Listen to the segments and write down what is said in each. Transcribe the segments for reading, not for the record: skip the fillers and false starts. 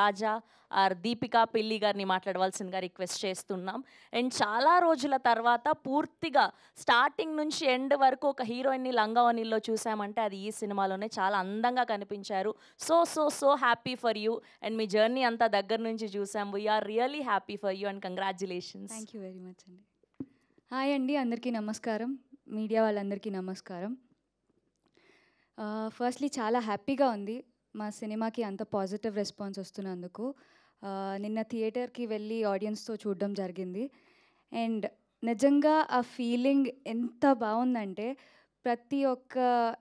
రాజా are Deepika పెళ్లి గారిని మాట్లాడవలసిందిగా రిక్వెస్ట్ చేస్తున్నాం. అండ్ చాలా రోజుల తర్వాత పూర్తిగా స్టార్టింగ్ నుంచి ఎండ్ వరకు ఒక హీరోయిన్ని లంగావనిలో చూసామంటే అది ఈ సినిమాలోనే. చాలా అందంగా కనిపించారు. So so so happy for you. And మీ జర్నీ అంతా దగ్గర నుంచి చూసాం. We are really happy for you and congratulations. Thank you very much అండి. హాయ్ అండి, అందరికీ నమస్కారం. మీడియా వాళ్ళందరికీ నమస్కారం. ఫస్ట్లీ చాలా హ్యాపీగా ఉంది మా సినిమాకి అంత పాజిటివ్ రెస్పాన్స్ వస్తున్నందుకు. నిన్న థియేటర్కి వెళ్ళి ఆడియన్స్తో చూడడం జరిగింది. అండ్ నిజంగా ఆ ఫీలింగ్ ఎంత బాగుందంటే ప్రతి ఒక్క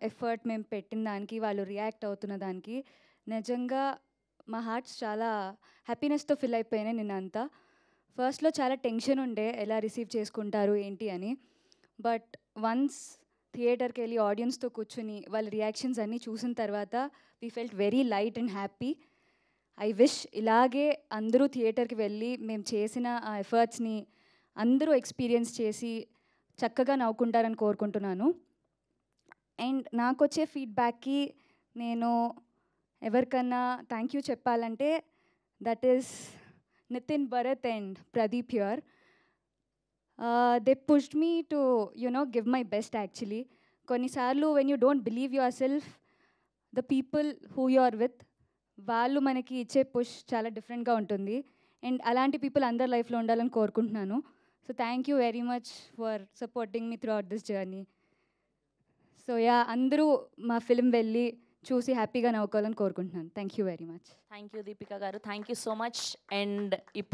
ఎఫర్ట్ మేము పెట్టిన దానికి, వాళ్ళు రియాక్ట్ అవుతున్న దానికి నిజంగా మా హార్ట్స్ చాలా హ్యాపీనెస్తో ఫిల్ అయిపోయినాయి నిన్నంతా. ఫస్ట్లో చాలా టెన్షన్ ఉండే ఎలా రిసీవ్ చేసుకుంటారు ఏంటి అని. బట్ వన్స్ థియేటర్కి వెళ్ళి ఆడియన్స్తో కూర్చుని వాళ్ళ రియాక్షన్స్ అన్నీ చూసిన తర్వాత we felt very light and happy. I wish ఇలాగే అందరూ థియేటర్కి వెళ్ళి మేము చేసిన ఆ ఎఫర్ట్స్ని అందరూ ఎక్స్పీరియన్స్ చేసి చక్కగా నవ్వుకుంటారని కోరుకుంటున్నాను. అండ్ నాకు వచ్చే ఫీడ్బ్యాక్కి నేను ఎవరికన్నా థ్యాంక్ యూ చెప్పాలంటే that is Nitin, Bharat and Pradeep here. They pushed me to, give my best actually. కొన్నిసార్లు when you don't believe yourself, the people who you are with, వాళ్ళు మనకి ఇచ్చే పుష్ చాలా డిఫరెంట్గా ఉంటుంది. అండ్ అలాంటి పీపుల్ అందరి లైఫ్లో ఉండాలని కోరుకుంటున్నాను. So thank you very much for supporting me throughout this journey. So అందరూ మా ఫిల్మ్ వెళ్ళి చూసి హ్యాపీగా నవ్వుకోవాలని కోరుకుంటున్నాను. Thank you very much. Thank you Deepika గారు. Thank you so much. And ఇప్పుడు